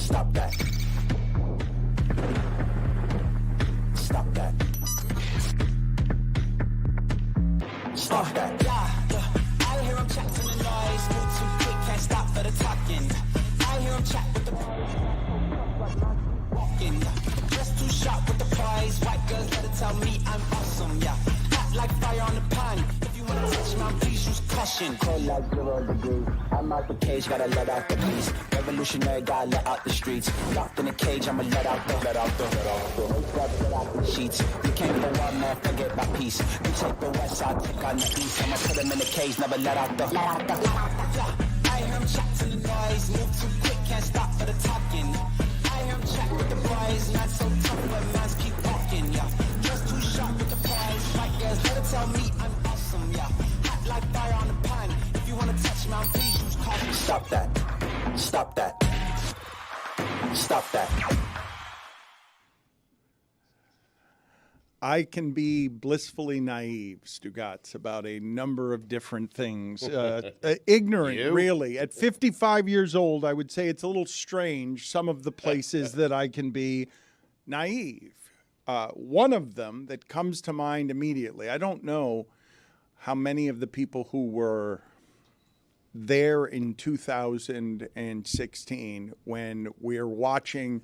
Stop that. Stop that. Stop that. Yeah. I hear him chat to the noise. Move too quick, can't stop for the talking. I hear him chat with the walking. Just too sharp with the prize. White girls let it tell me I'm awesome. Yeah. Hot like fire on the pan. If you wanna touch me, please use caution. Cold like 0 degrees. I'm out the cage, gotta let out the beast. Revolutionary, gotta let out the streets. Locked in a cage, I'ma let out the sheets. You can't go on, man, forget my peace. You take the west, I'll take on the east. I'ma put him in the cage, never let out the. I hear him chat to the noise. Move too quick, can't stop for the talking. I hear him chat with the boys. Not so tough, but mans keep walking, yeah. Just too sharp with the prize. White girls, let her tell me I'm awesome, yeah. Hot like fire on the pan. If you wanna touch me, please use caution. Stop that. Stop that. Stop that. I can be blissfully naive, Stugotz, about a number of different things. Ignorant, really. At 55 years old, I would say it's a little strange, some of the places that I can be naive. One of them that comes to mind immediately, I don't know how many of the people who were there in 2016 when we're watching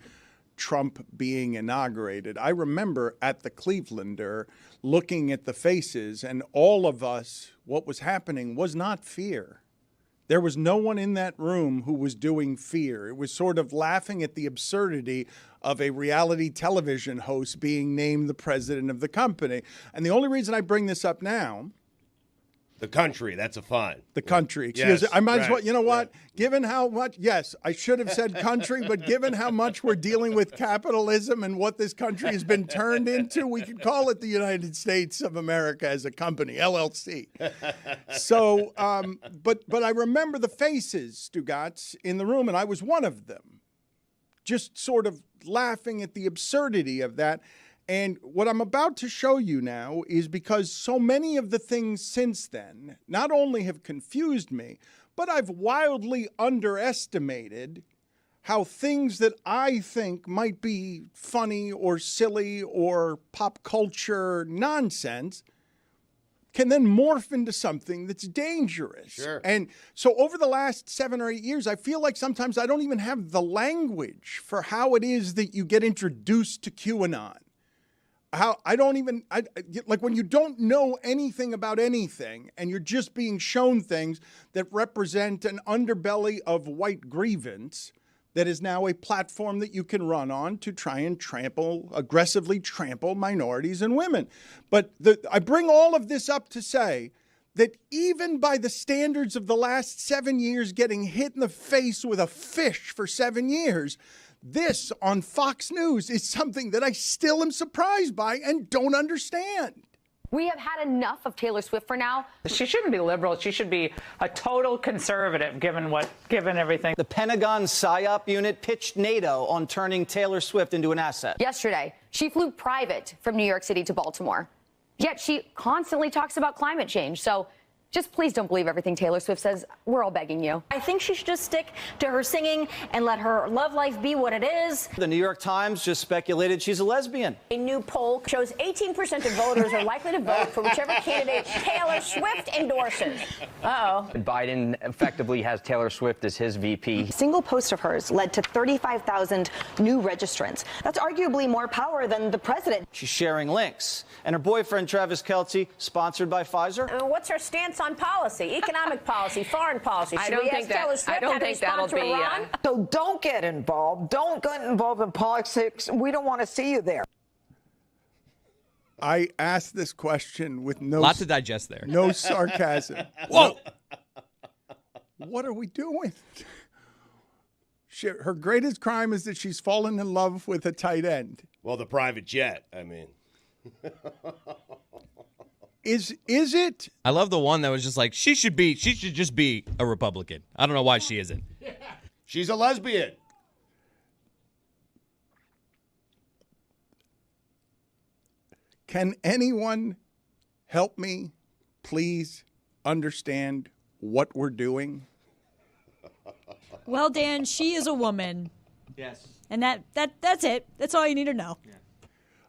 Trump being inaugurated. I remember at the Clevelander looking at the faces, and all of us, what was happening was not fear. There was no one in that room who was doing fear. It was sort of laughing at the absurdity of a reality television host being named the president of the company. And the only reason I bring this up now, the country, that's a fine. The country. Excuse me. Yes, I might as well, right, you know what? yeah. Given how much, yes, I should have said country, but given how much we're dealing with capitalism and what this country has been turned into, we could call it the United States of America as a company, LLC. So, but I remember the faces, Stugotz, in the room, and I was one of them, just sort of laughing at the absurdity of that. And what I'm about to show you now is because so many of the things since then not only have confused me, but I've wildly underestimated how things that I think might be funny or silly or pop culture nonsense can then morph into something that's dangerous. Sure. And so over the last 7 or 8 years, I feel like sometimes I don't even have the language for how it is that you get introduced to QAnon. How like when you don't know anything about anything and you're just being shown things that represent an underbelly of white grievance that is now a platform that you can run on to try and aggressively trample minorities and women. But I bring all of this up to say that even by the standards of the last 7 years, getting hit in the face with a fish for 7 years, this on Fox News is something that I still am surprised by and don't understand. We have had enough of Taylor Swift for now. She shouldn't be liberal. She should be a total conservative, given everything. The Pentagon PSYOP unit pitched NATO on turning Taylor Swift into an asset. Yesterday, she flew private from New York City to Baltimore. Yet she constantly talks about climate change. So just please don't believe everything Taylor Swift says. We're all begging you. I think she should just stick to her singing and let her love life be what it is. The New York Times just speculated she's a lesbian. A new poll shows 18% of voters are likely to vote for whichever candidate Taylor Swift endorses. Uh-oh. Biden effectively has Taylor Swift as his VP. A single post of hers led to 35,000 new registrants. That's arguably more power than the president. She's sharing links. And her boyfriend, Travis Kelce, sponsored by Pfizer. What's her stance on policy, economic policy, foreign policy? I don't think that'll be. So don't get involved. Don't get involved in politics. We don't want to see you there. I asked this question with lot to digest there. No sarcasm. Whoa! What are we doing? Her greatest crime is that she's fallen in love with a tight end. Well, the private jet, I mean. Is it? I love the one that was just like, she should just be a Republican. I don't know why she isn't. She's a lesbian. Can anyone help me, please, understand what we're doing? Well, Dan, she is a woman. Yes. And that's it. That's all you need to know. Yeah.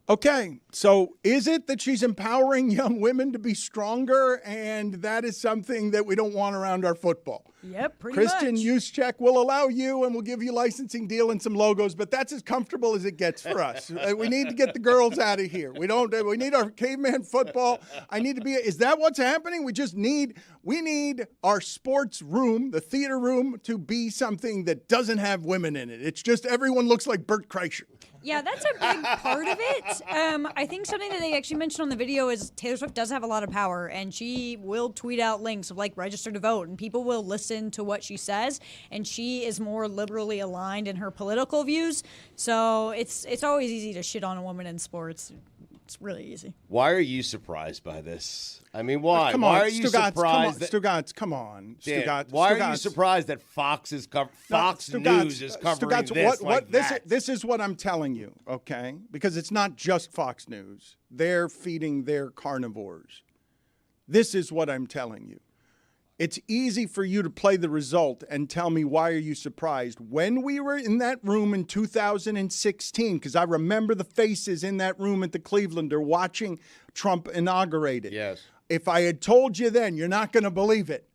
Okay, so is it that she's empowering young women to be stronger, and that is something that we don't want around our football? Yep, pretty Kristen much. Juszczyk will allow you, and we'll give you a licensing deal and some logos, but that's as comfortable as it gets for us. We need to get the girls out of here. We need our caveman football. Is that what's happening? We need our sports room, the theater room, to be something that doesn't have women in it. It's just everyone looks like Bert Kreischer. Yeah, that's a big part of it. I think something that they actually mentioned on the video is Taylor Swift does have a lot of power, and she will tweet out links of, like, register to vote, and people will listen to what she says, and she is more liberally aligned in her political views. So it's always easy to shit on a woman in sports. It's really easy. Why are you surprised by this? I mean, why? Come on, why are you surprised? Stugotz, come on. Dan, Stugotz, why Stugotz. are you surprised that Fox News is covering Stugotz, this? This is what I'm telling you, okay? Because it's not just Fox News. They're feeding their carnivores. This is what I'm telling you. It's easy for you to play the result and tell me, why are you surprised? When we were in that room in 2016, because I remember the faces in that room at the Clevelander watching Trump inaugurate it. Yes. If I had told you then, you're not going to believe it.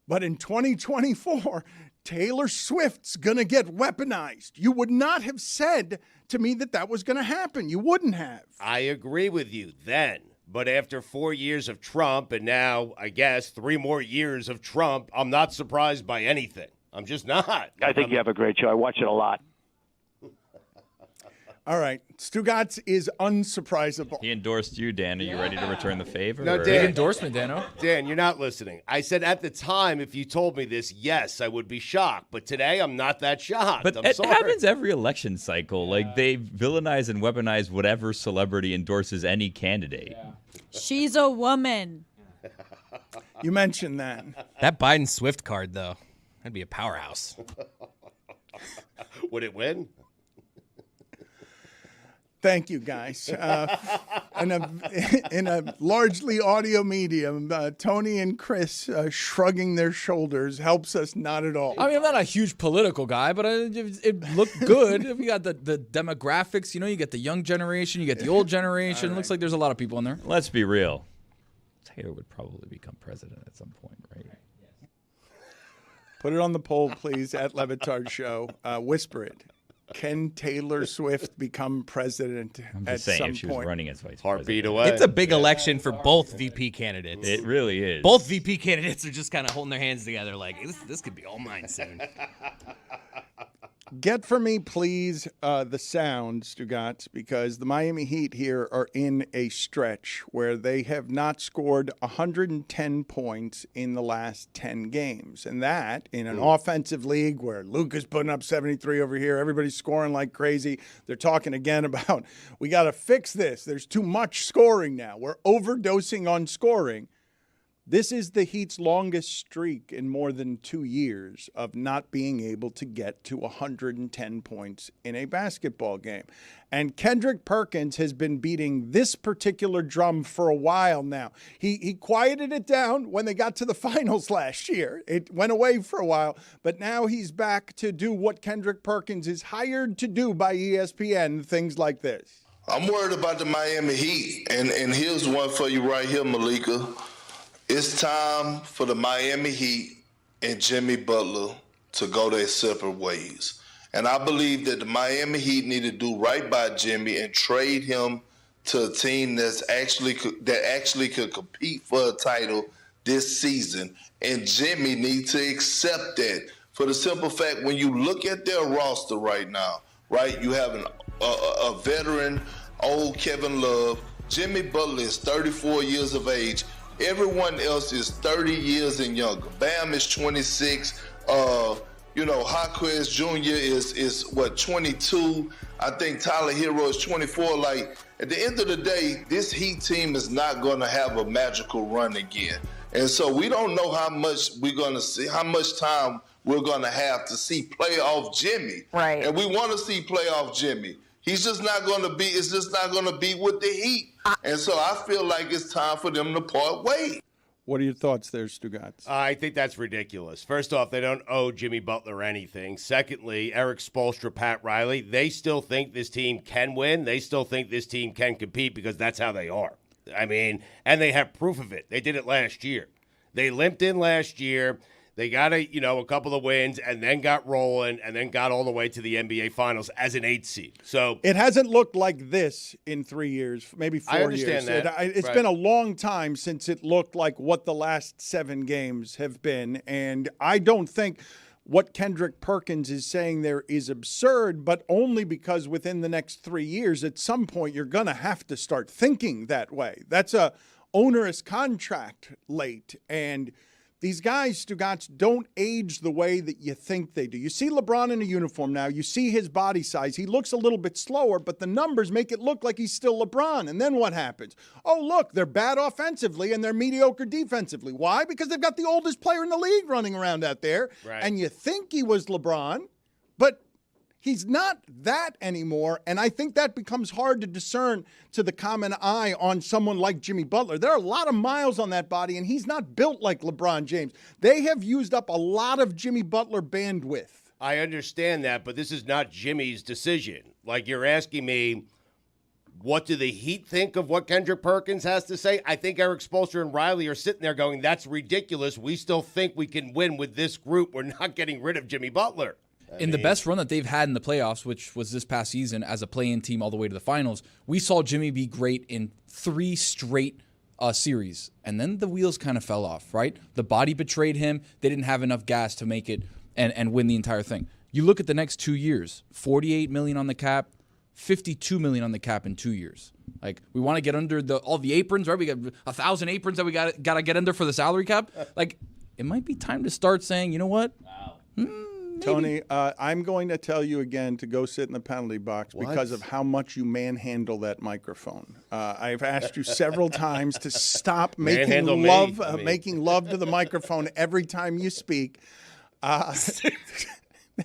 But in 2024, Taylor Swift's going to get weaponized. You would not have said to me that was going to happen. You wouldn't have. I agree with you then. But after 4 years of Trump and now, I guess, 3 more years of Trump, I'm not surprised by anything. I'm just not. I think you have a great show. I watch it a lot. All right. Stugotz is unsurprisable. He endorsed you, Dan. Are you ready to return the favor? No, or? Dan. Big endorsement, Dano. Dan, you're not listening. I said at the time, if you told me this, yes, I would be shocked. But today, I'm not that shocked. But I'm it sorry. happens every election cycle. Like, they villainize and weaponize whatever celebrity endorses any candidate. Yeah. She's a woman. You mentioned that. That Biden Swift card, though, that'd be a powerhouse. Would it win? Thank you, guys. In a largely audio medium, Tony and Chris shrugging their shoulders helps us not at all. I mean, I'm not a huge political guy, but it looked good. We got the demographics. You know, you get the young generation, you get the old generation. It looks like there's a lot of people in there. Let's be real. Taylor would probably become president at some point, right? Put it on the poll, please, at Le Batard Show. Whisper it. Can Taylor Swift become president I'm at just saying, some if she point? was running as vice Heartbeat president. away. It's a big election for both VP candidates. It really is. Both VP candidates are just kind of holding their hands together like, this could be all mine soon. Get for me, please, the sound, Stugotz, because the Miami Heat here are in a stretch where they have not scored 110 points in the last 10 games. And that, in an offensive league where Luke is putting up 73 over here, everybody's scoring like crazy. They're talking again about, we got to fix this. There's too much scoring now. We're overdosing on scoring. This is the Heat's longest streak in more than 2 years of not being able to get to 110 points in a basketball game. And Kendrick Perkins has been beating this particular drum for a while now. He quieted it down when they got to the finals last year. It went away for a while, but now he's back to do what Kendrick Perkins is hired to do by ESPN, things like this. I'm worried about the Miami Heat, and here's one for you right here, Malika. It's time for the Miami Heat and Jimmy Butler to go their separate ways. And I believe that the Miami Heat need to do right by Jimmy and trade him to a team that actually could compete for a title this season. And Jimmy needs to accept that for the simple fact, when you look at their roster right now, right, you have a veteran, old Kevin Love. Jimmy Butler is 34 years of age. Everyone else is 30 years and younger. Bam is 26. Jaquez Jr. is 22. I think Tyler Hero is 24. Like, at the end of the day, this Heat team is not going to have a magical run again. And so we don't know how much we're going to see, how much time we're going to have to see playoff Jimmy. Right. And we want to see playoff Jimmy. It's just not going to be with the Heat. And so I feel like it's time for them to part ways. What are your thoughts there, Stugotz? I think that's ridiculous. First off, they don't owe Jimmy Butler anything. Secondly, Eric Spoelstra, Pat Riley, they still think this team can win. They still think this team can compete because that's how they are. I mean, and they have proof of it. They did it last year. They limped in last year. They got a couple of wins and then got rolling and then got all the way to the NBA Finals as an 8 seed. So it hasn't looked like this in 3 years, maybe 4 years. I understand that. It's been a long time since it looked like what the last 7 games have been. And I don't think what Kendrick Perkins is saying there is absurd, but only because within the next 3 years, at some point, you're going to have to start thinking that way. That's a onerous contract late. And these guys, Stugotz, don't age the way that you think they do. You see LeBron in a uniform now. You see his body size. He looks a little bit slower, but the numbers make it look like he's still LeBron. And then what happens? Oh, look, they're bad offensively and they're mediocre defensively. Why? Because they've got the oldest player in the league running around out there. Right. And you think he was LeBron, but he's not that anymore, and I think that becomes hard to discern to the common eye on someone like Jimmy Butler. There are a lot of miles on that body, and he's not built like LeBron James. They have used up a lot of Jimmy Butler bandwidth. I understand that, but this is not Jimmy's decision. Like, you're asking me, what do the Heat think of what Kendrick Perkins has to say? I think Eric Spoelstra and Riley are sitting there going, that's ridiculous. We still think we can win with this group. We're not getting rid of Jimmy Butler. The best run that they've had in the playoffs, which was this past season as a play-in team all the way to the finals, we saw Jimmy be great in 3 straight series. And then the wheels kind of fell off, right? The body betrayed him. They didn't have enough gas to make it and win the entire thing. You look at the next 2 years, $48 million on the cap, $52 million on the cap in 2 years. Like, we want to get under all the aprons, right? We got 1,000 aprons that we got to get under for the salary cap. Like, it might be time to start saying, you know what? Wow. Tony, I'm going to tell you again to go sit in the penalty box because of how much you manhandle that microphone. I've asked you several times to stop making love to the microphone every time you speak.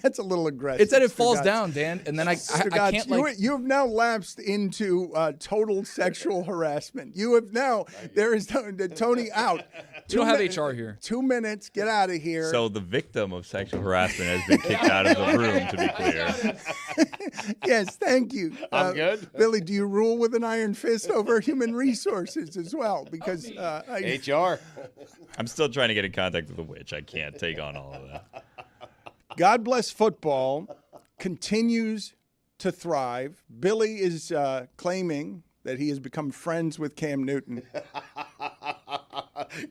That's a little aggressive. It's that it falls down, Dan, and then I can't You have now lapsed into total sexual harassment. You have now. There is Tony out. We don't have HR here. 2 minutes. Get out of here. So the victim of sexual harassment has been kicked out of the room, to be clear. Yes, thank you. I'm good. Billy, do you rule with an iron fist over human resources as well? Because HR. I'm still trying to get in contact with the witch. I can't take on all of that. God bless football continues to thrive. Billy is claiming that he has become friends with Cam Newton.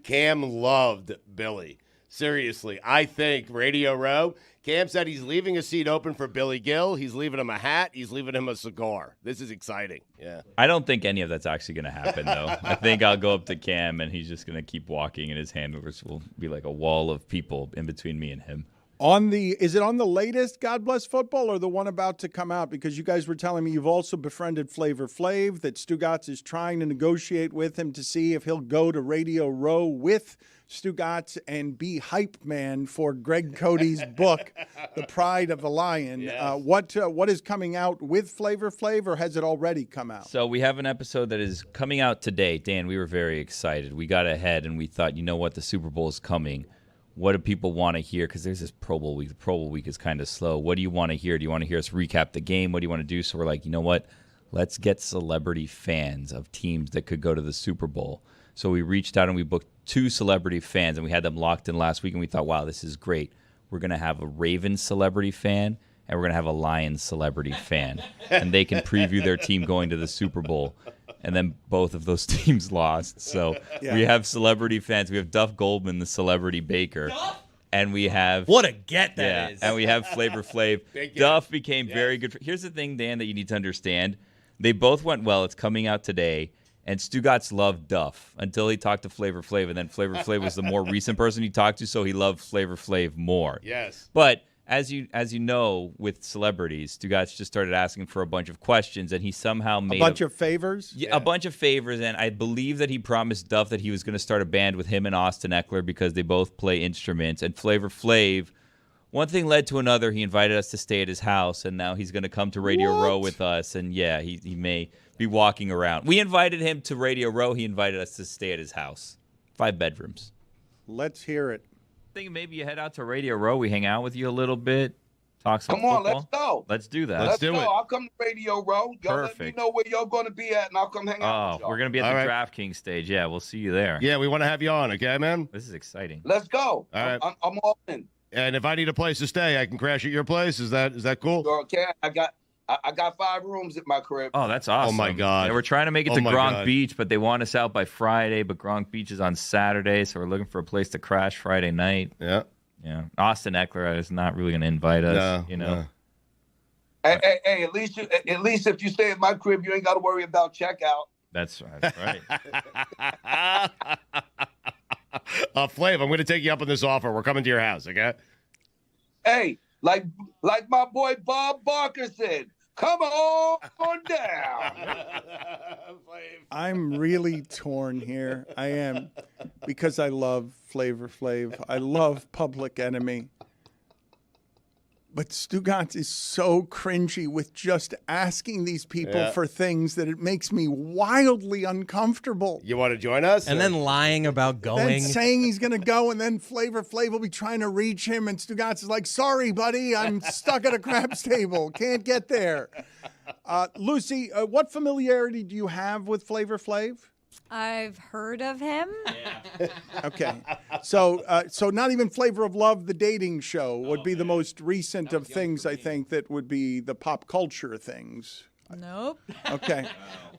Cam loved Billy. Seriously, I think Radio Row, Cam said he's leaving a seat open for Billy Gill. He's leaving him a hat. He's leaving him a cigar. This is exciting. Yeah. I don't think any of that's actually going to happen, though. I think I'll go up to Cam, and he's just going to keep walking, and his handlers will be like a wall of people in between me and him. Is it on the latest God Bless Football or the one about to come out? Because you guys were telling me you've also befriended Flavor Flav, that Stugotz is trying to negotiate with him to see if he'll go to Radio Row with Stugotz and be hype man for Greg Cody's book, The Pride of the Lion. Yes. What is coming out with Flavor Flav, or has it already come out? So we have an episode that is coming out today. Dan, we were very excited. We got ahead and we thought, you know what, the Super Bowl is coming. What do people want to hear? Because there's this Pro Bowl week. The Pro Bowl week is kind of slow. What do you want to hear? Do you want to hear us recap the game? What do you want to do? So we're like, you know what? Let's get celebrity fans of teams that could go to the Super Bowl. So we reached out and we booked 2 celebrity fans, and we had them locked in last week, and we thought, wow, this is great. We're going to have a Ravens celebrity fan, and we're going to have a Lions celebrity fan. And they can preview their team going to the Super Bowl. And then both of those teams lost. So we have celebrity fans. We have Duff Goldman, the celebrity baker. And we have... What a get that is. And we have Flavor Flav. Duff became very good. Here's the thing, Dan, that you need to understand. They both went well. It's coming out today. And Stugotz loved Duff until he talked to Flavor Flav. And then Flavor Flav was the more recent person he talked to, so he loved Flavor Flav more. Yes. But... As you know, with celebrities, Stugotz just started asking for a bunch of questions, and he somehow made a bunch of favors. Yeah, a bunch of favors, and I believe that he promised Duff that he was going to start a band with him and Austin Eckler because they both play instruments. And Flavor Flav, one thing led to another. He invited us to stay at his house, and now he's going to come to Radio Row with us. And yeah, he may be walking around. We invited him to Radio Row. He invited us to stay at his house. 5 bedrooms. Let's hear it. Thinking maybe you head out to Radio Row. We hang out with you a little bit. Talk some Come on, football. let's go. Let's do that. Let's go. I'll come to Radio Row. Y'all let me know where y'all going to be at, and I'll come hang out with y'all. We're going to be at the DraftKings stage. Yeah, we'll see you there. Yeah, we want to have you on, okay, man? This is exciting. Let's go. All right. I'm all in. And if I need a place to stay, I can crash at your place. Is that cool? Okay, I got 5 rooms at my crib. Oh, that's awesome. Oh, my God. Yeah, we're trying to make it Oh, to my Gronk God. Beach, but they want us out by Friday. But Gronk Beach is on Saturday, so we're looking for a place to crash Friday night. Yeah. Yeah. Austin Eckler is not really going to invite us, No. Hey, at least if you stay at my crib, you ain't got to worry about checkout. That's right. Flav, I'm going to take you up on this offer. We're coming to your house, okay? Hey, like my boy Bob Barker said, come on down. I'm really torn here. I am, because I love Flavor Flav. I love Public Enemy. But Stugotz is so cringy with just asking these people for things that it makes me wildly uncomfortable. You want to join us? And then lying about going. Then saying he's going to go, and then Flavor Flav will be trying to reach him, and Stugotz is like, sorry, buddy, I'm stuck at a craps table. Can't get there. Lucy, what familiarity do you have with Flavor Flav? I've heard of him. Okay. So not even Flavor of Love, the dating show, would be the most recent of things, I think, that would be the pop culture things. Nope. Okay.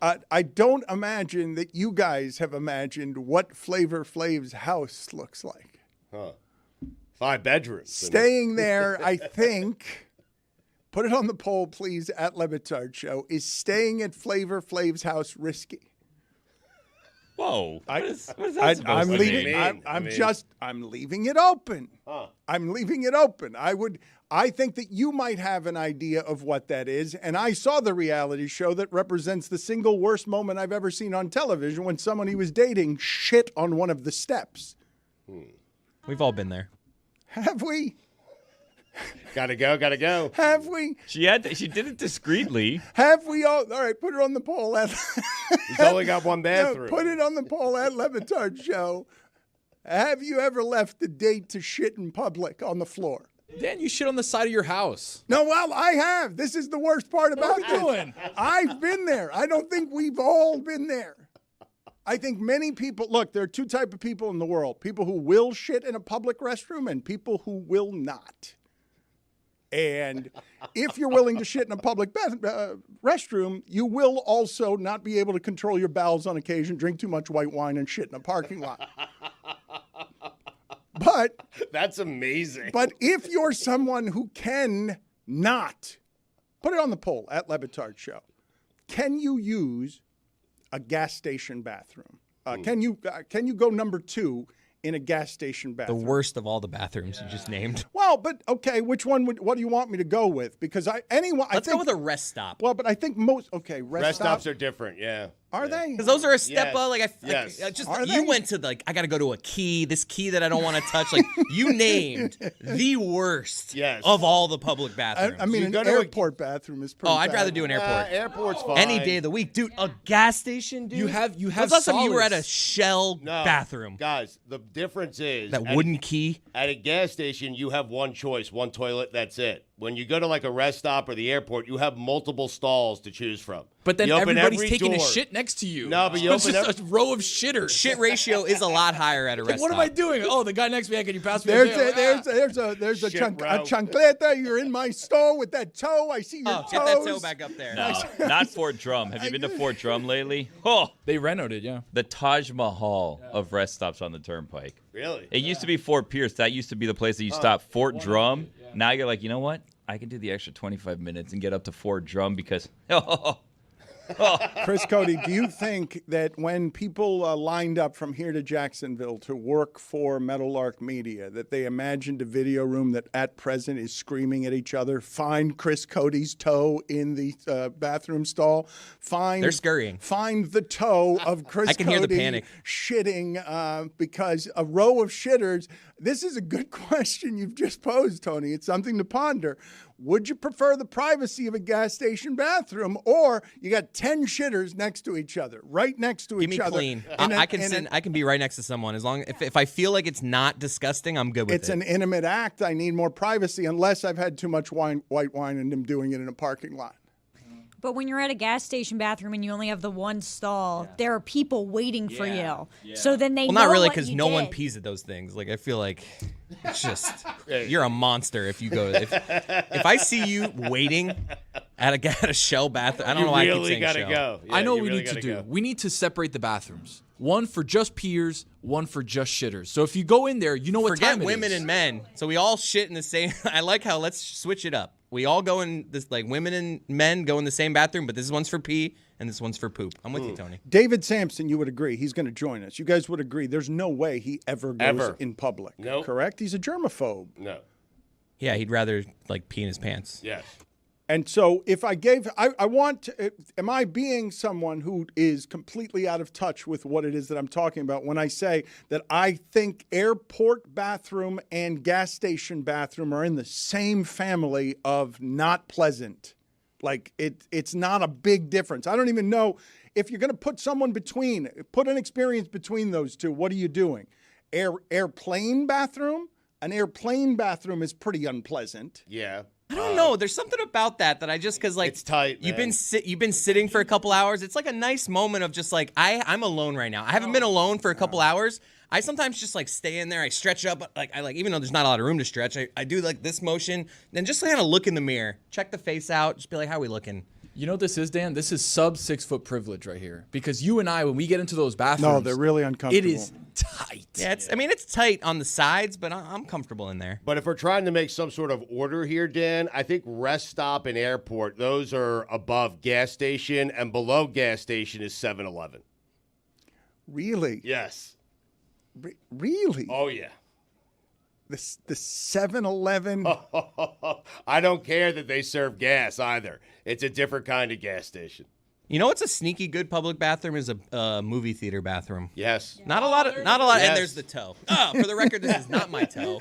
I don't imagine that you guys have imagined what Flavor Flav's house looks like. Huh. 5 bedrooms. Staying there, I think, put it on the poll, please, at Le Batard Show, is staying at Flavor Flav's house risky? Whoa. What is that supposed I'm to leaving. mean? I'm leaving it open. Huh. I'm leaving it open. I think that you might have an idea of what that is. And I saw the reality show that represents the single worst moment I've ever seen on television when someone he was dating shit on one of the steps. We've all been there. Have we? Gotta go. Have we? She did it discreetly. Have we all? All right, put it on the poll. He's only got one bathroom. No, put it on the poll at Le Batard Show. Have you ever left a date to shit in public on the floor? Dan, you shit on the side of your house. No, well, I have. This is the worst part about What are you doing? I've been there. I don't think we've all been there. I think many people, look, there are 2 types of people in the world. People who will shit in a public restroom and people who will not. And if you're willing to shit in a public restroom, you will also not be able to control your bowels on occasion, drink too much white wine, and shit in a parking lot. But that's amazing. But if you're someone who can not, put it on the poll at Le Batard Show. Can you use a gas station bathroom? Can you go number 2 in a gas station bathroom? The worst of all the bathrooms you just named. Well, but okay, what do you want me to go with? Because Let's go with a rest stop. Well, but I think rest stops are different, yeah. Are they? Because those are a step up. Like Yes. You went to I got to go to a key. This key that I don't want to touch. Like you named the worst of all the public bathrooms. I mean, an airport bathroom is pretty. Oh, I'd bad. rather do an airport. Airport's fine. Any day of the week, dude. A gas station, dude. You have When's the last time you were at a solace. Shell bathroom. Guys, the difference is That wooden key. At a gas station, you have one choice, one toilet, that's it. When you go to like a rest stop or the airport, you have multiple stalls to choose from. But then You open everybody's every taking a door. shit next to you. No, but you it's open just a row of shitters. Shit ratio is a lot higher at a rest What stop. am I doing? Oh, the guy next to me. Can you pass me? There's a Shit row. chancleta. You're in my store with that toe. I see your toes. Get that toe back up there. No, not Fort Drum. Have you been to Fort Drum lately? Oh, They renovated, yeah. the Taj Mahal of rest stops on the Turnpike. Really? It used to be Fort Pierce. That used to be the place that you stop. Fort Drum. Now you're like, you know what? I can do the extra 25 minutes and get up to Fort Drum because Chris Cody, do you think that when people lined up from here to Jacksonville to work for Meadowlark Media, that they imagined a video room that at present is screaming at each other, find Chris Cody's toe in the bathroom stall, They're scurrying. Find the toe of Chris I can Cody hear the panic. shitting because a row of shitters. This is a good question you've just posed, Tony. It's something to ponder. Would you prefer the privacy of a gas station bathroom, or you got 10 shitters next to each other, right next to Give each me other? clean. I can be right next to someone as long if I feel like it's not disgusting, I'm good with It's it. an intimate act. I need more privacy, unless I've had too much white wine and I'm doing it in a parking lot. But when you're at a gas station bathroom and you only have the one stall, there are people waiting for you. So then they Well, know not really, what because you no one did. pees at those things. Like I feel like it's just you're a monster if you go. If I see you waiting at a Shell bathroom, I don't know why I keep saying Shell. Go. Yeah, I know you what we really need to gotta do. go. We need to separate the bathrooms. One for just peers, one for just shitters. So if you go in there, you know what Forget time it women is. and men. So we all shit in the same. I like how let's switch it up. We all go in this like women and men go in the same bathroom, but this one's for pee and this one's for poop. I'm with you, Tony. David Samson, you would agree. He's going to join us. You guys would agree. There's no way he ever goes in public. Nope. Correct? He's a germaphobe. No. Yeah, he'd rather like pee in his pants. Yes. And so if I gave, I want to, am I being someone who is completely out of touch with what it is that I'm talking about when I say that I think airport bathroom and gas station bathroom are in the same family of not pleasant? Like it's not a big difference. I don't even know if you're going to put someone put an experience between those two. What are you doing? Airplane bathroom? An airplane bathroom is pretty unpleasant. Yeah. I don't know. There's something about that I just because like it's tight. You've man. been sitting for a couple hours. It's like a nice moment of just like I'm alone right now. I haven't been alone for a couple hours. I sometimes just like stay in there. I stretch up. Like I like even though there's not a lot of room to stretch. I do like this motion. Then just kind of look in the mirror, check the face out, just be like, how are we looking? You know what this is, Dan? This is sub 6 foot privilege right here. Because you and I, when we get into those bathrooms, No, they're really uncomfortable. It is tight. Yeah, it's tight on the sides, but I'm comfortable in there. But if we're trying to make some sort of order here, Dan, I think rest stop and airport, those are above gas station, and below gas station is 7-Eleven. Really? Yes. Really? Oh, yeah. The 7-Eleven. I don't care that they serve gas either. It's a different kind of gas station. You know what's a sneaky good public bathroom is a movie theater bathroom. Yes. Not a lot. Yes. And there's the toe. Oh, for the record, this is not my toe.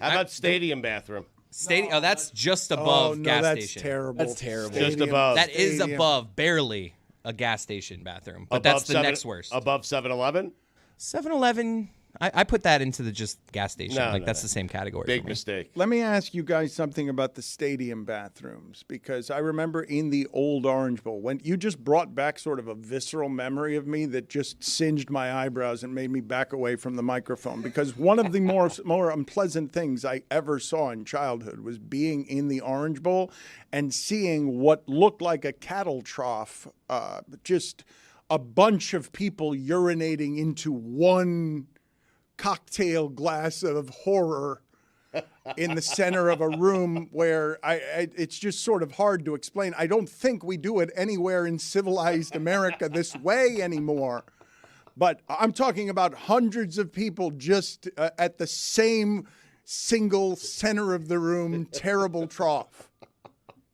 How about stadium bathroom? Oh, that's just above no, gas that's station. terrible. That's terrible. Just above. That is Stadium. above, barely a gas station bathroom. But Above that's the next worst. Above 7-Eleven? 7-Eleven, I put that into the just gas station. No, That's the same category. Big for me. mistake. Let me ask you guys something about the stadium bathrooms, because I remember in the old Orange Bowl, when you just brought back sort of a visceral memory of me that just singed my eyebrows and made me back away from the microphone, because one of the more unpleasant things I ever saw in childhood was being in the Orange Bowl and seeing what looked like a cattle trough, just a bunch of people urinating into one cocktail glass of horror in the center of a room where it's just sort of hard to explain. I don't think we do it anywhere in civilized America this way anymore. But I'm talking about hundreds of people just at the same single center of the room, terrible trough.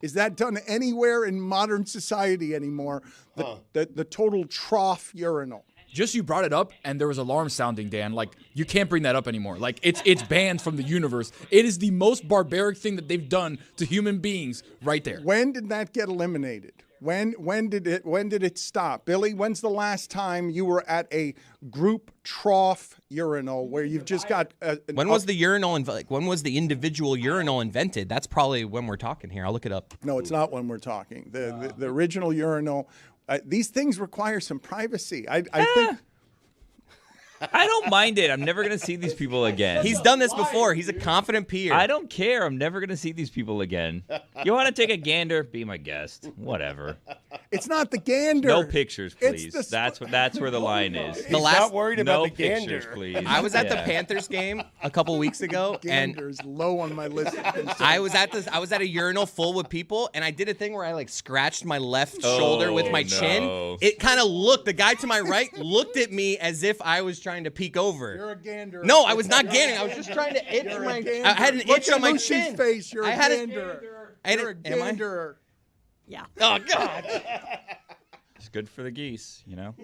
Is that done anywhere in modern society anymore? The total trough urinal. Just you brought it up, and there was alarm sounding, Dan. Like, you can't bring that up anymore. Like, it's banned from the universe. It is the most barbaric thing that they've done to human beings right there. When did that get eliminated? When did it stop? Billy, when's the last time you were at a group trough urinal where you've just got when was the urinal when was the individual urinal invented? That's probably when we're talking here. I'll look it up. No, it's not when we're talking. The original urinal. These things require some privacy. I think. I don't mind it. I'm never going to see these people again. He's done this before. He's a confident peer. I don't care. I'm never going to see these people again. You want to take a gander? Be my guest. Whatever. It's not the gander. No pictures, please. It's That's where the line is. He's not worried about no the gander. pictures, please. I was at the Panthers game a couple weeks ago, and gander's low on my list. I was at a urinal full with people, and I did a thing where I like scratched my left shoulder with my chin. It kind of looked. The guy to my right looked at me as if I was trying to peek over. You're a gander. No, I was not gandering. I was just trying to itch my. I had an itch on my Lucy's chin. face. You're I a had ganderer. You're a Am I? ganderer. Yeah. Oh God. It's good for the geese, you know?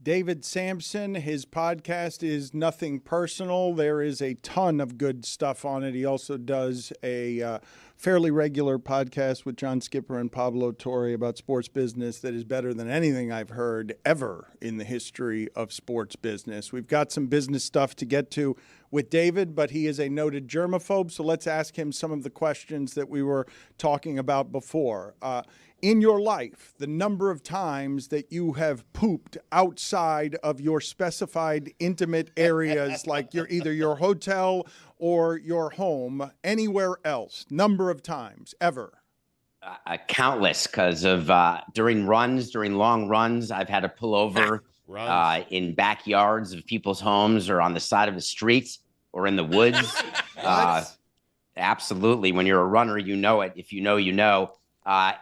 David Samson. His podcast is Nothing Personal. There is a ton of good stuff on it. He also does a fairly regular podcast with John Skipper and Pablo Torre about sports business that is better than anything I've heard ever in the history of sports business. We've got some business stuff to get to with David, but he is a noted germaphobe, so let's ask him some of the questions that we were talking about before. In your life, the number of times that you have pooped outside of your specified intimate areas, like either your hotel or your home, anywhere else, number of times ever? Countless, because of during long runs, I've had to pull over in backyards of people's homes or on the side of the streets or in the woods. Absolutely. When you're a runner, you know it. If you know, you know.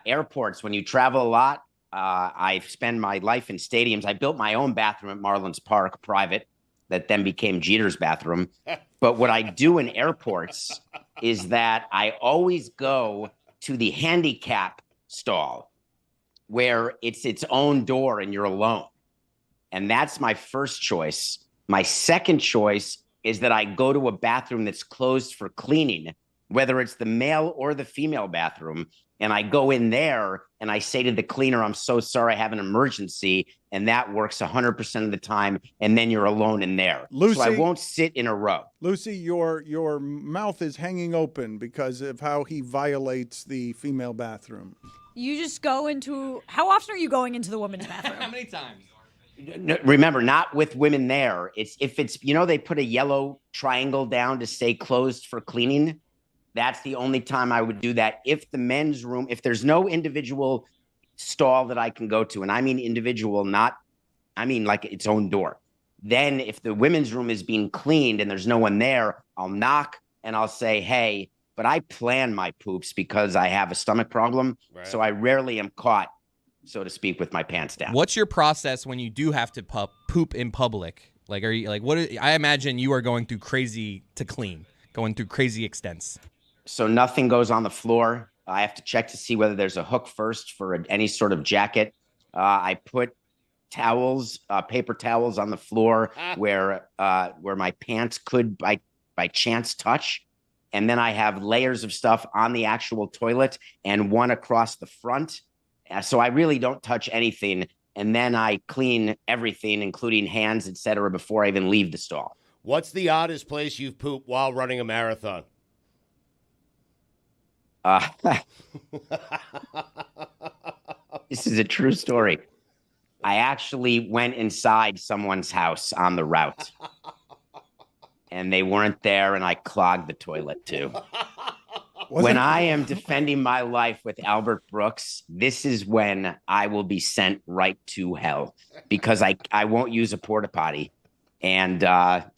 Airports, when you travel a lot, I spend my life in stadiums. I built my own bathroom at Marlins Park, private, that then became Jeter's bathroom. But what I do in airports is that I always go to the handicap stall where it's its own door and you're alone. And that's my first choice. My second choice is that I go to a bathroom that's closed for cleaning, whether it's the male or the female bathroom. And I go in there and I say to the cleaner, I'm so sorry, I have an emergency. And that works 100% of the time. And then you're alone in there. Lucy, so I won't sit in a row. Lucy, your mouth is hanging open because of how he violates the female bathroom. You just go into... How often are you going into the women's bathroom? How many times? Remember, not with women there. If it's, they put a yellow triangle down to say closed for cleaning. That's the only time I would do that. If the men's room, if there's no individual stall that I can go to, and I mean individual, like its own door. Then if the women's room is being cleaned and there's no one there, I'll knock and I'll say, hey, but I plan my poops because I have a stomach problem. Right. So I rarely am caught, so to speak, with my pants down. What's your process when you do have to poop in public? Like, are you I imagine you are going through crazy to clean, going through crazy extents. So nothing goes on the floor. I have to check to see whether there's a hook first for any sort of jacket. I put towels, paper towels on the floor where my pants could by chance touch. And then I have layers of stuff on the actual toilet and one across the front. So I really don't touch anything. And then I clean everything, including hands, etc., before I even leave the stall. What's the oddest place you've pooped while running a marathon? This is a true story. I actually went inside someone's house on the route. And they weren't there, and I clogged the toilet, too. When I am defending my life with Albert Brooks, this is when I will be sent right to hell because I won't use a porta potty. And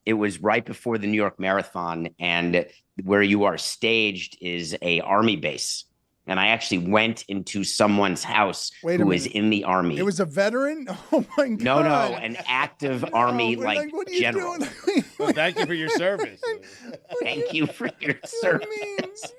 it was right before the New York Marathon, and where you are staged is a Army base. And I actually went into someone's house who was in the Army. It was a veteran? Oh, my God. No, an active Army what are you general. Doing? Well, thank you for your service. Thank you for your service.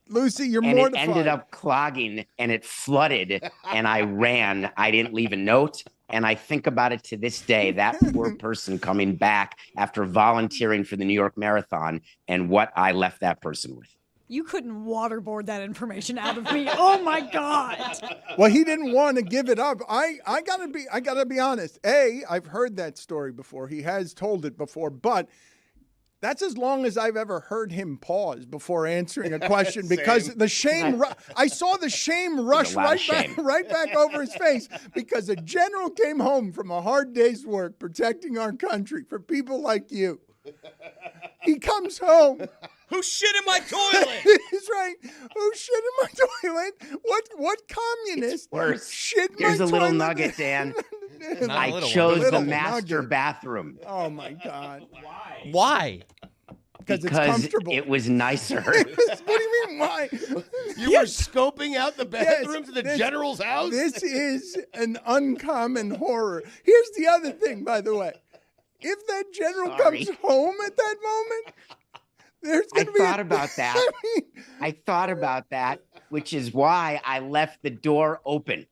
Lucy, you're and mortified. It ended up clogging, and it flooded, and I ran. I didn't leave a note. And I think about it to this day, that poor person coming back after volunteering for the New York Marathon and what I left that person with. You couldn't waterboard that information out of me. Oh my God. Well, he didn't want to give it up. I gotta be honest. I've heard that story before. He has told it before, but that's as long as I've ever heard him pause before answering a question because the shame, I saw the shame rush right back over his face because a general came home from a hard day's work protecting our country for people like you. He comes home. Who shit in my toilet? He's right. Who shit in my toilet? What communist shit in my toilet? Here's a little nugget, Dan. I chose the master bathroom. Oh, my God. Why? Because it's comfortable. It was nicer. What do you mean, why? You were scoping out the bathrooms in the general's house? This is an uncommon horror. Here's the other thing, by the way. If that general comes home at that moment, there's going to be... I thought about that, which is why I left the door open.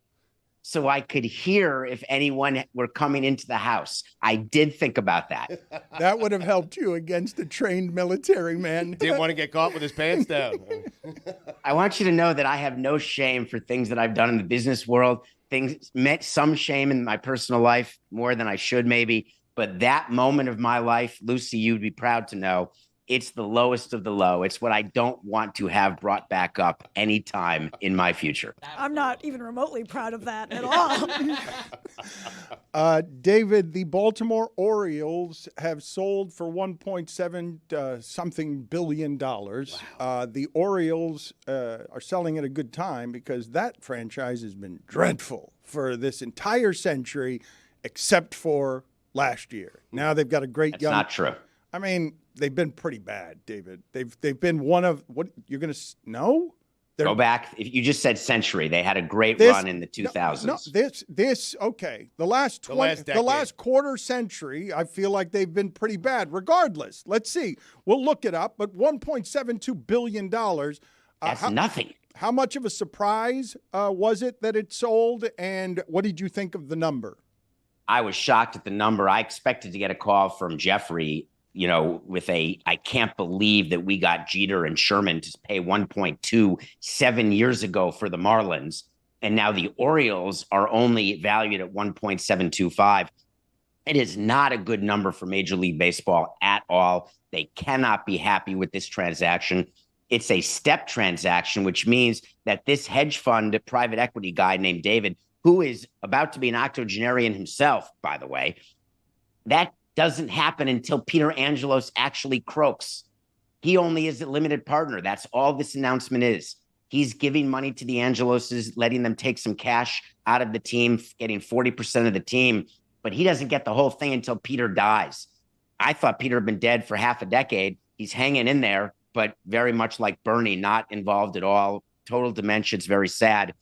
so I could hear if anyone were coming into the house. I did think about that. That would have helped you against a trained military man. Didn't want to get caught with his pants down. I want you to know that I have no shame for things that I've done in the business world. Things met some shame in my personal life, more than I should maybe. But that moment of my life, Lucy, you'd be proud to know, it's the lowest of the low. It's what I don't want to have brought back up anytime in my future. I'm not even remotely proud of that at all. David, the Baltimore Orioles have sold for $1.7 something billion. Wow. The Orioles are selling at a good time because that franchise has been dreadful for this entire century, except for last year. Now they've got a great That's not true. I mean, they've been pretty bad, David. They've been one of what you're going to no. Go back. If you just said century, they had a great run in the 2000s. No, this okay. The last quarter century, I feel like they've been pretty bad. Regardless, let's see. We'll look it up. But $1.72 billion. That's nothing. How much of a surprise was it that it sold? And what did you think of the number? I was shocked at the number. I expected to get a call from Jeffrey, with I can't believe that we got Jeter and Sherman to pay 1.2 7 years ago for the Marlins. And now the Orioles are only valued at 1.725. It is not a good number for Major League Baseball at all. They cannot be happy with this transaction. It's a step transaction, which means that this hedge fund private equity guy named David, who is about to be an octogenarian himself, by the way, that doesn't happen until Peter Angelos actually croaks. He only is a limited partner. That's all this announcement is. He's giving money to the Angeloses, letting them take some cash out of the team, getting 40% of the team, but he doesn't get the whole thing until Peter dies. I thought Peter had been dead for half a decade. He's hanging in there, but very much like Bernie, not involved at all. Total dementia. It's very sad.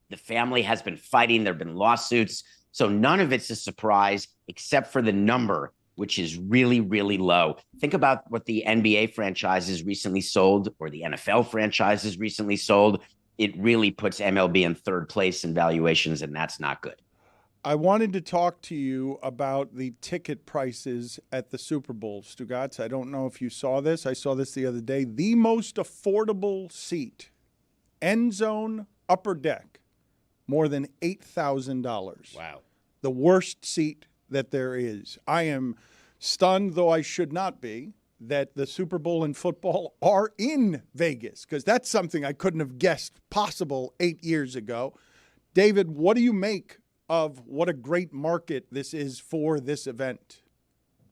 The family has been fighting. There have been lawsuits. So none of it's a surprise except for the number, which is really, really low. Think about what the NBA franchises recently sold or the NFL franchises recently sold. It really puts MLB in third place in valuations, and that's not good. I wanted to talk to you about the ticket prices at the Super Bowl, Stugotz. I don't know if you saw this. I saw this the other day. The most affordable seat, end zone, upper deck, more than $8,000. Wow. The worst seat that there is. I am stunned, though I should not be, that the Super Bowl and football are in Vegas, because that's something I couldn't have guessed possible 8 years ago. David, what do you make of what a great market this is for this event?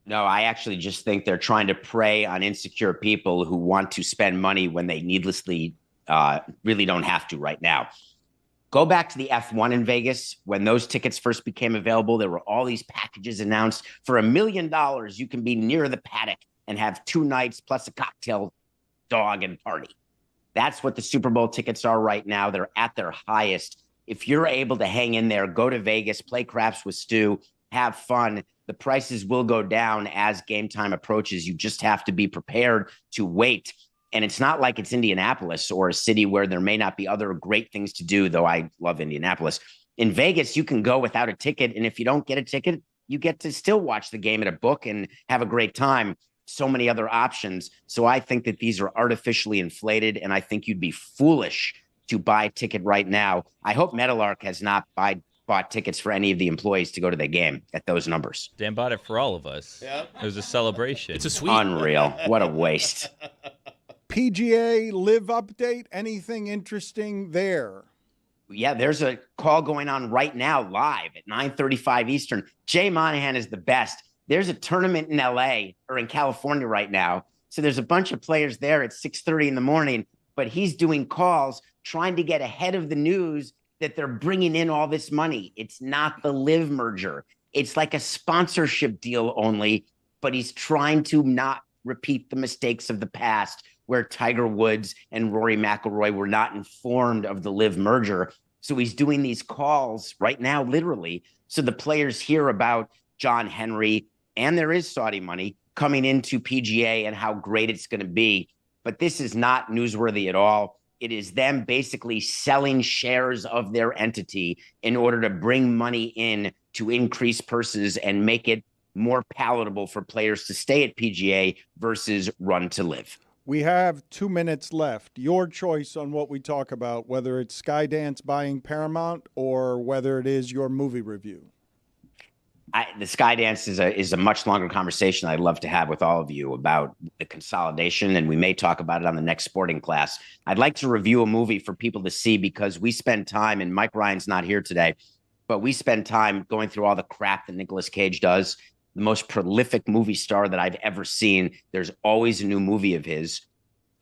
No, I actually just think they're trying to prey on insecure people who want to spend money when they needlessly really don't have to right now. Go back to the F1 in Vegas. When those tickets first became available, there were all these packages announced. For $1 million, you can be near the paddock and have 2 nights plus a cocktail, dog, and party. That's what the Super Bowl tickets are right now. They're at their highest. If you're able to hang in there, go to Vegas, play craps with Stu, have fun. The prices will go down as game time approaches. You just have to be prepared to wait. And it's not like it's Indianapolis or a city where there may not be other great things to do, though I love Indianapolis. In Vegas, you can go without a ticket. And if you don't get a ticket, you get to still watch the game at a book and have a great time. So many other options. So I think that these are artificially inflated, and I think you'd be foolish to buy a ticket right now. I hope Meadowlark has not bought tickets for any of the employees to go to the game at those numbers. Dan bought it for all of us. Yeah. It was a celebration. It's a sweet. Unreal. What a waste. PGA Live update, anything interesting there? Yeah, there's a call going on right now live at 9:35 Eastern. Jay Monahan is the best. There's a tournament in LA or in California right now. So there's a bunch of players there at 6:30 in the morning, but he's doing calls trying to get ahead of the news that they're bringing in all this money. It's not the Live merger. It's like a sponsorship deal only, but he's trying to not repeat the mistakes of the past where Tiger Woods and Rory McIlroy were not informed of the Live merger. So he's doing these calls right now, literally. So the players hear about John Henry, and there is Saudi money coming into PGA and how great it's going to be. But this is not newsworthy at all. It is them basically selling shares of their entity in order to bring money in to increase purses and make it more palatable for players to stay at PGA versus run to live. We have 2 minutes left. Your choice on what we talk about, whether it's Skydance buying Paramount or whether it is your movie review. The Skydance is a much longer conversation I'd love to have with all of you about the consolidation, and we may talk about it on the next Sporting Class. I'd like to review a movie for people to see because we spend time, and Mike Ryan's not here today, but we spend time going through all the crap that Nicolas Cage does. The most prolific movie star that I've ever seen. There's always a new movie of his.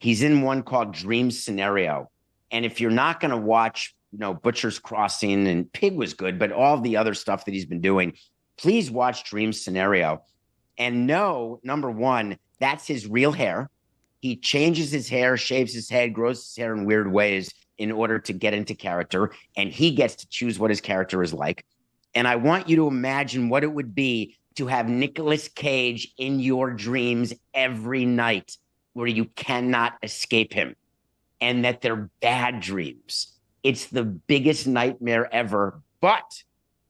He's in one called Dream Scenario. And if you're not going to watch, Butcher's Crossing, and Pig was good, but all the other stuff that he's been doing, please watch Dream Scenario. And know, number one, that's his real hair. He changes his hair, shaves his head, grows his hair in weird ways in order to get into character. And he gets to choose what his character is like. And I want you to imagine what it would be to have Nicolas Cage in your dreams every night where you cannot escape him, and that they're bad dreams. It's the biggest nightmare ever, but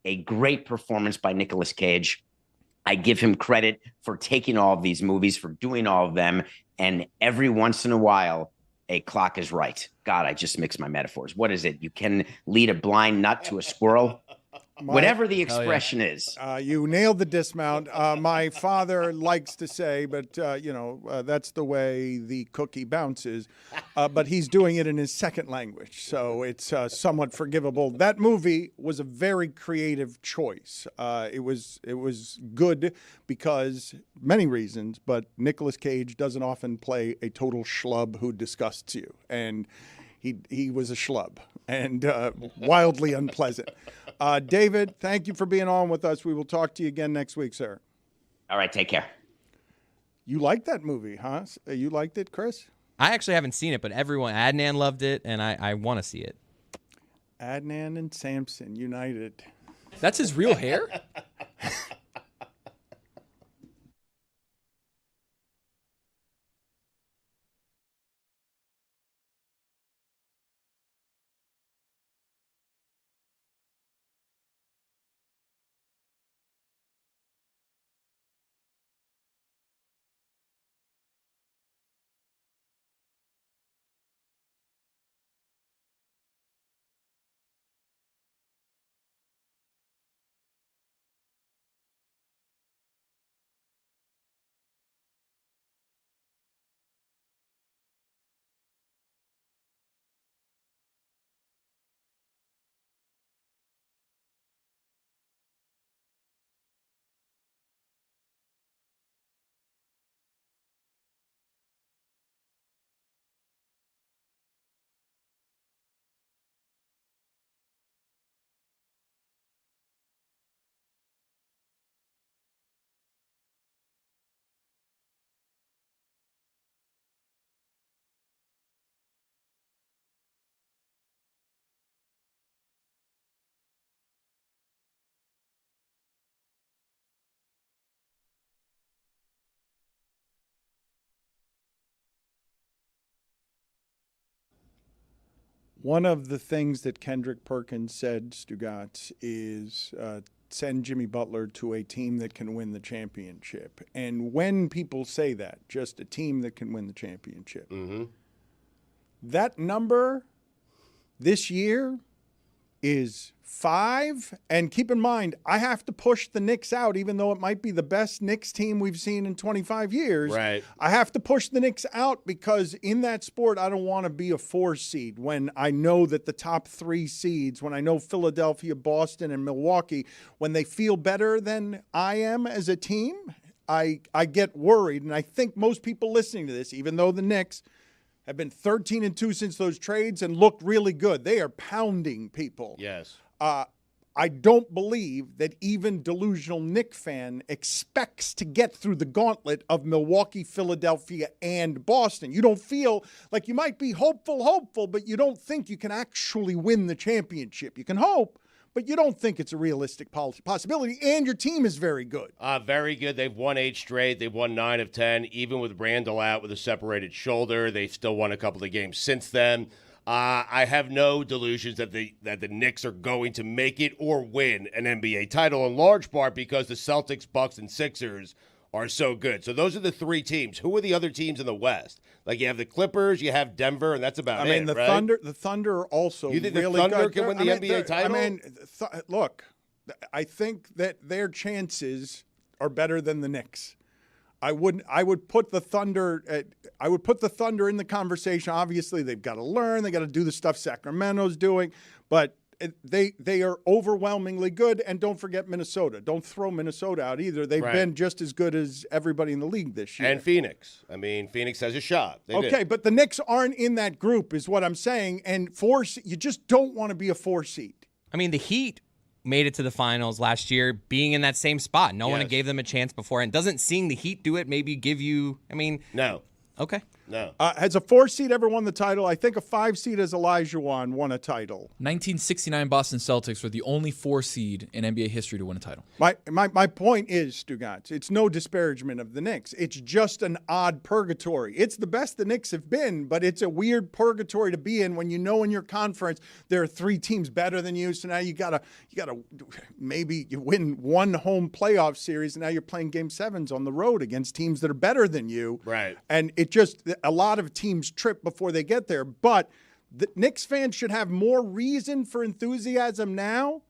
a great performance by Nicolas Cage. I give him credit for taking all of these movies, for doing all of them, and every once in a while, a clock is right. God, I just mixed my metaphors. What is it? You can lead a blind nut to a squirrel. Whatever the expression is. You nailed the dismount. My father likes to say, but, that's the way the cookie bounces. But he's doing it in his second language, so it's somewhat forgivable. That movie was a very creative choice. It was good because many reasons, but Nicolas Cage doesn't often play a total schlub who disgusts you. And he was a schlub and wildly unpleasant. David, thank you for being on with us. We will talk to you again next week, sir. All right, take care. You liked that movie, huh? You liked it, Chris? I actually haven't seen it, but Adnan loved it, and I want to see it. Adnan and Samson united. That's his real hair? One of the things that Kendrick Perkins said, Stugotz, is send Jimmy Butler to a team that can win the championship. And when people say that, just a team that can win the championship, that number this year is 5. And keep in mind, I have to push the Knicks out, even though it might be the best Knicks team we've seen in 25 years. Right. I have to push the Knicks out because in that sport, I don't want to be a 4 seed when I know that the top 3 seeds, when I know Philadelphia, Boston, and Milwaukee, when they feel better than I am as a team, I get worried. And I think most people listening to this, even though the Knicks have been 13-2 since those trades and looked really good, they are pounding people. Yes. I don't believe that even delusional Knick fan expects to get through the gauntlet of Milwaukee, Philadelphia, and Boston. You don't feel like you might be hopeful, but you don't think you can actually win the championship. You can hope, but you don't think it's a realistic possibility, and your team is very good. Very good. They've won 8 straight. They've won 9 of 10. Even with Randall out with a separated shoulder, they've still won a couple of games since then. I have no delusions that the Knicks are going to make it or win an NBA title, in large part because the Celtics, Bucks, and Sixers are so good. So those are the three teams. Who are the other teams in the West? Like, you have the Clippers, you have Denver, and that's about it. I mean, the Thunder are also You think really the Thunder good. can win the NBA title? I mean, look, I think that their chances are better than the Knicks. I would put the Thunder in the conversation. Obviously, they've got to learn. They got to do the stuff Sacramento's doing, but they are overwhelmingly good. And don't forget Minnesota. Don't throw Minnesota out either. They've been just as good as everybody in the league this year. And Phoenix. I mean, Phoenix has a shot. Okay, but the Knicks aren't in that group, is what I'm saying. And you just don't want to be a 4 seed. I mean, the Heat made it to the finals last year, being in that same spot. No one gave them a chance before. And doesn't seeing the Heat do it maybe give you, No. Okay. No. Has a 4 seed ever won the title? I think a 5 seed, as Elijah won a title. 1969 Boston Celtics were the only 4 seed in NBA history to win a title. My point is, Stugotz, it's no disparagement of the Knicks. It's just an odd purgatory. It's the best the Knicks have been, but it's a weird purgatory to be in when you know in your conference there are 3 teams better than you. So now you gotta maybe you win one home playoff series, and now you're playing Game 7s on the road against teams that are better than you. Right. And it just a lot of teams trip before they get there. But the Knicks fans should have more reason for enthusiasm now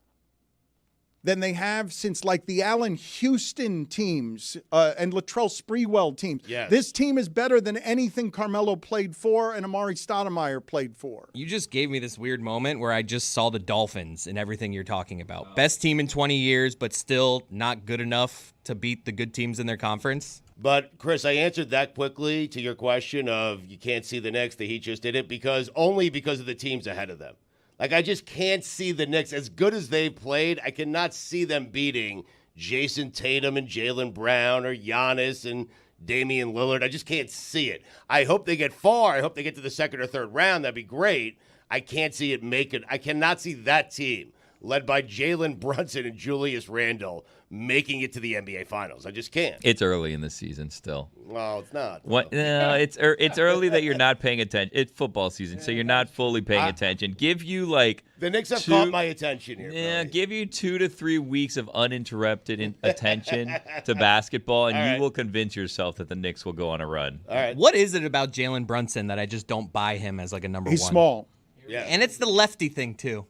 than they have since, like, the Allen Houston teams and Latrell Sprewell teams. Yes. This team is better than anything Carmelo played for and Amari Stoudemire played for. You just gave me this weird moment where I just saw the Dolphins in everything you're talking about. Best team in 20 years, but still not good enough to beat the good teams in their conference. But, Chris, I answered that quickly to your question of you can't see the Knicks. The Heat just did it only because of the teams ahead of them. Like, I just can't see the Knicks. As good as they've played, I cannot see them beating Jason Tatum and Jaylen Brown or Giannis and Damian Lillard. I just can't see it. I hope they get far. I hope they get to the second or third round. That'd be great. I can't see it make it. I cannot see that team, led by Jalen Brunson and Julius Randle, making it to the NBA Finals. I just can't. It's early in the season still. Well, it's not. What? No, it's early that you're not paying attention. It's football season, so you're not fully paying attention. Give you the Knicks have caught my attention here. Yeah, give you 2 to 3 weeks of uninterrupted attention to basketball, and you will convince yourself that the Knicks will go on a run. All right. What is it about Jalen Brunson that I just don't buy him as like a number one? He's small. Yeah, and it's the lefty thing too.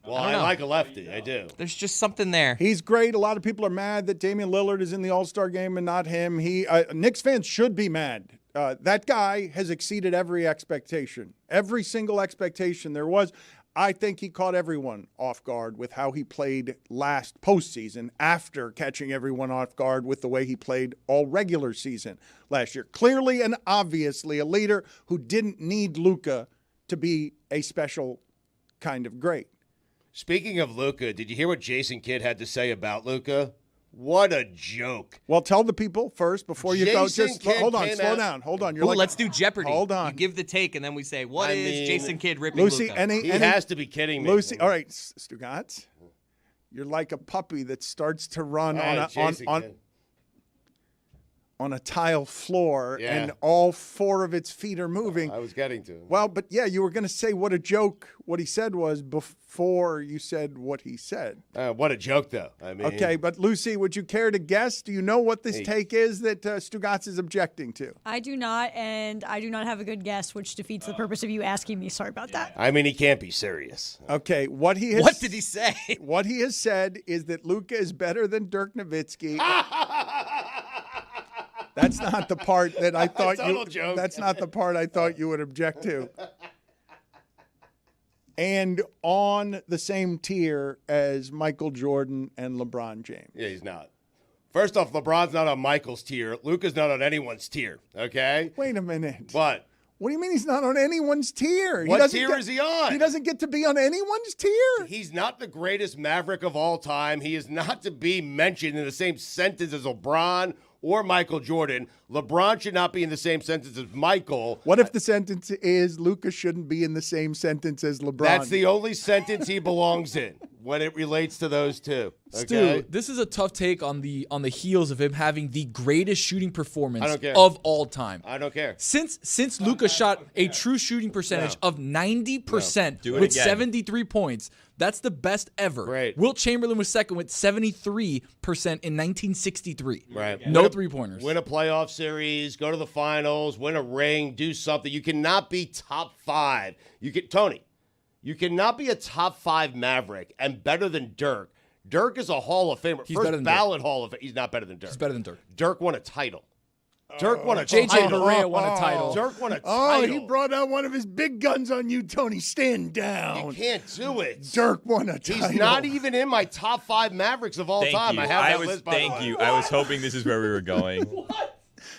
Well, I like a lefty. I do. There's just something there. He's great. A lot of people are mad that Damian Lillard is in the All-Star game and not him. Knicks fans should be mad. That guy has exceeded every expectation. Every single expectation there was. I think he caught everyone off guard with how he played last postseason after catching everyone off guard with the way he played all regular season last year. Clearly and obviously a leader who didn't need Luka to be a special kind of great. Speaking of Luka, did you hear what Jason Kidd had to say about Luka? What a joke. Well, tell the people first before you go. Just hold on, slow down. Hold on. Let's do Jeopardy. Hold on. You give the take, and then we say, what is Jason Kidd ripping Lucy, Luka? He has to be kidding me. Lucy, all right, Stugotz, you're like a puppy that starts to run on a tile floor, and all 4 of its feet are moving. I was getting to him. Well, but yeah, you were going to say what a joke what he said was before you said what he said. What a joke, though. I mean, okay, but Lucy, would you care to guess? Do you know what this take is that Stugotz is objecting to? I do not, and I do not have a good guess, which defeats the purpose of you asking me. Sorry about that. I mean, he can't be serious. Okay, what did he say? What he has said is that Luka is better than Dirk Nowitzki. That's not the part that I thought joke. That's not the part I thought you would object to. And on the same tier as Michael Jordan and LeBron James. Yeah, he's not. First off, LeBron's not on Michael's tier. Luka's not on anyone's tier, okay? Wait a minute. What? What do you mean he's not on anyone's tier? What tier is he on? He doesn't get to be on anyone's tier? He's not the greatest Maverick of all time. He is not to be mentioned in the same sentence as LeBron or Michael Jordan. LeBron should not be in the same sentence as Michael. What if the sentence is Luka shouldn't be in the same sentence as LeBron? That's the only sentence he belongs in. when it relates to those two. Okay? Stu, this is a tough take on the heels of him having the greatest shooting performance I don't care. of all time. I don't care. Since Luka shot a true shooting percentage of 90% Do it with again. 73 points, that's the best ever. Right. Wilt Chamberlain was second with 73% in 1963. Right. No Win a- three-pointers. Win a playoff series, go to the finals, win a ring, do something. You cannot be top 5. Tony, you cannot be a top 5 Maverick and better than Dirk. Dirk is a Hall of Famer. He's First better than ballot Hall of Fame. He's not better than Dirk. He's better than Dirk. Dirk won a title. Dirk won a J.J. title. Barea won a title. Dirk won a Oh, title. he brought out one of his big guns on you, Tony. Stand down. You can't do it. Dirk won a title. He's not even in my top 5 Mavericks of all Thank time. you. I have that was, list, by the thank way. you. I was hoping this is where we were going.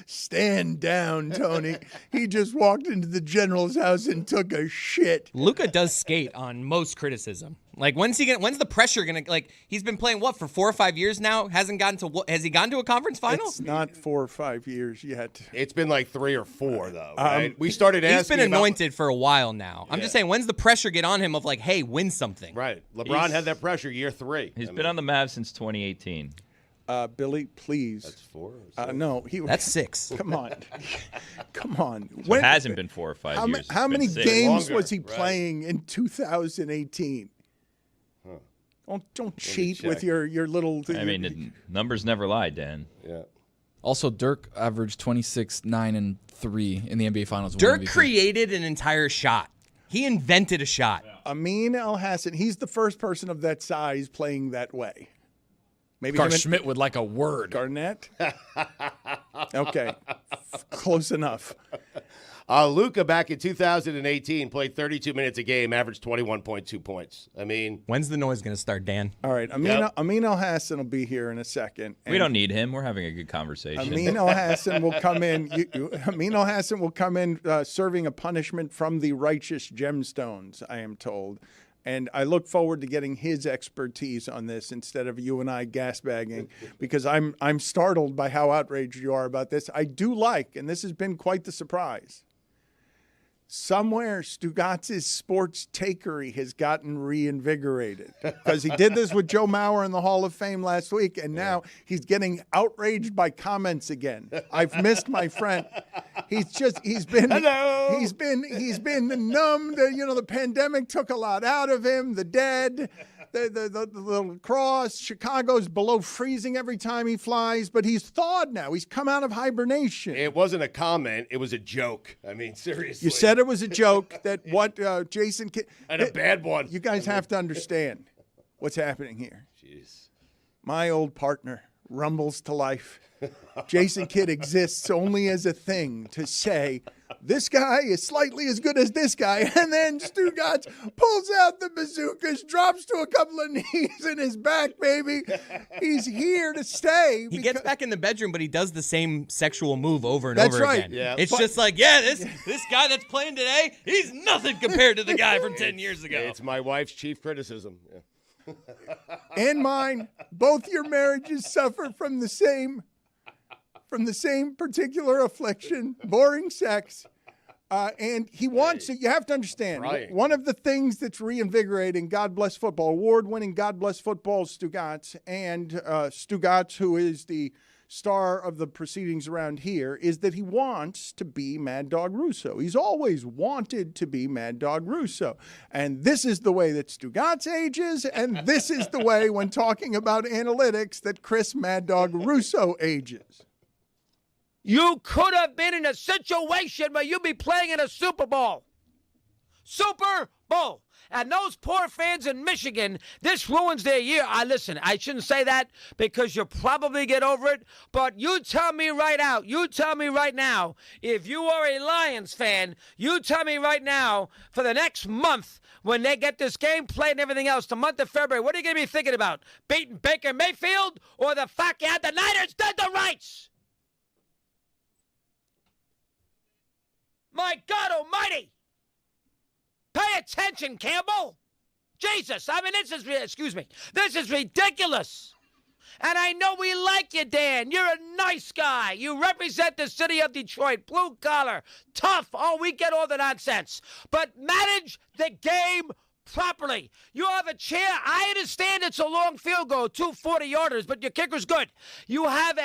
Stand down, Tony. He just walked into the general's house and took a shit. Luka does skate on most criticism. Like, when's the pressure gonna, like, he's been playing what for 4 or 5 years now? Has he gone to a conference final? It's not 4 or 5 years yet. It's been like 3 or 4, though, right? We started asking He's been anointed for a while now. I'm just saying, when's the pressure get on him of like, hey, win something? Right. LeBron had that pressure year 3. He's been on the Mavs since 2018. Billy, please. That's 4. No, That's 6. Come on, come on. So it hasn't been 4 or 5 years. How It's many been 6. games Longer, was he right. playing in 2018? Don't cheat with your little. I mean, the numbers never lie, Dan. Yeah. Also, Dirk averaged 26, 9, and 3 in the NBA Finals. Dirk created an entire shot. He invented a shot. Amin El-Hassan. He's the first person of that size playing that way. Maybe Gar Schmidt would like a word. Garnett. Okay, close enough. Luka back in 2018 played 32 minutes a game, averaged 21.2 points. I mean, When's the noise going to start, Dan? All right, Amin El-Hassan will be here in a second. We don't need him. We're having a good conversation. Amin El-Hassan will come in. Amin El-Hassan will come in serving a punishment from the righteous gemstones, I am told. And I look forward to getting his expertise on this instead of you and I gasbagging, because I'm startled by how outraged you are about this. I do like, and this has been quite the surprise, somewhere Stugotz's sports takery has gotten reinvigorated, because he did this with Joe Mauer in the Hall of Fame last week, and now he's getting outraged by comments again. I've missed my friend. He's been numbed. The pandemic took a lot out of him. The dead, the lacrosse. Chicago's below freezing every time he flies, but he's thawed now. He's come out of hibernation. it wasn't a comment. It was a joke. I mean, seriously. You said it was a joke that what Jason Kidd. And a bad one. You guys have to understand what's happening here. Jeez. My old partner rumbles to life. Jason Kidd exists only as a thing to say, this guy is slightly as good as this guy. And then Stugotz pulls out the bazookas, drops to a couple of knees in his back, baby. He's here to stay. He gets back in the bedroom, but he does the same sexual move over and That's over right. again. Yeah. It's just like, this guy that's playing today, he's nothing compared to the guy from 10 years ago. It's my wife's chief criticism. Yeah. And mine, both your marriages suffer from the same particular affliction, boring sex. And he wants it. You have to understand, Right. one of the things that's reinvigorating God Bless Football, award-winning God Bless Football Stugotz, and Stugotz, who is the star of the proceedings around here, is that he wants to be Mad Dog Russo. He's always wanted to be Mad Dog Russo. And this is the way that Stugotz ages, and this is the way, when talking about analytics, that Chris Mad Dog Russo ages. You could have been in a situation where you'd be playing in a Super Bowl. Super Bowl. And those poor fans in Michigan, this ruins their year. Listen, I shouldn't say that because you'll probably get over it. But you tell me right now, if you are a Lions fan, you tell me right now, for the next month, when they get this game played and everything else, the month of February, what are you going to be thinking about? Beating Baker Mayfield or the fact you had the Niners dead to rights? My God almighty! Pay attention, Campbell! Jesus, this is ridiculous! And I know we like you, Dan. You're a nice guy. You represent the city of Detroit. Blue collar, tough. Oh, we get all the nonsense. But manage the game properly. You have a chair. I understand it's a long field goal, 2 40-yarders, but your kicker's good. You have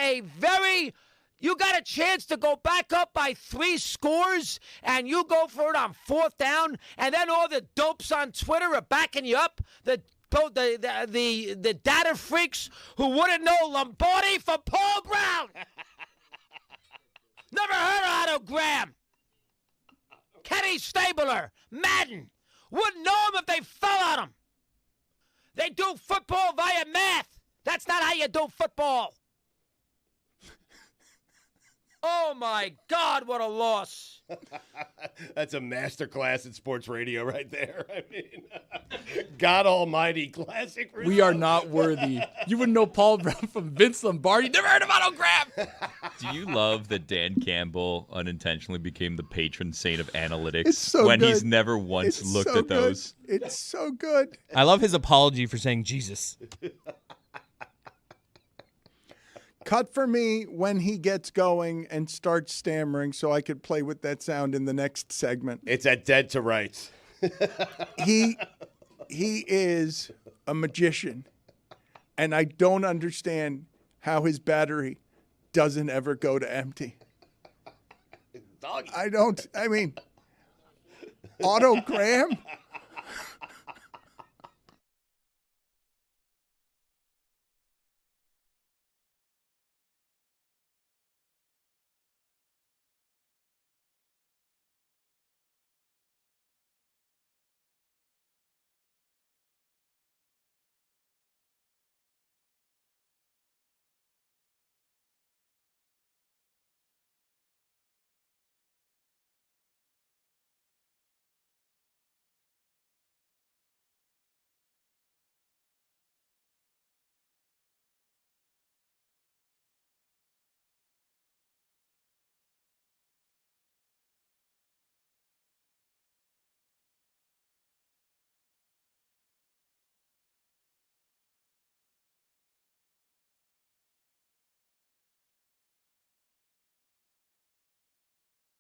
you got a chance to go back up by 3 scores, and you go for it on 4th down, and then all the dopes on Twitter are backing you up. The data freaks who wouldn't know Lombardi for Paul Brown. Never heard of Otto Graham. Kenny Stabler, Madden. Wouldn't know him if they fell on him. They do football via math. That's not how you do football. Oh, my God, what a loss. That's a masterclass in sports radio right there. I mean, God almighty, classic. Result. We are not worthy. You wouldn't know Paul Brown from Vince Lombardi. Never heard of Otto Graham. Do you love that Dan Campbell unintentionally became the patron saint of analytics It's so when good. he's never once It's looked so at those? Good. It's so good. I love his apology for saying Jesus. Cut for me when he gets going and starts stammering so I could play with that sound in the next segment. It's at dead to rights. He is a magician, and I don't understand how his battery doesn't ever go to empty. I mean, Otto Graham?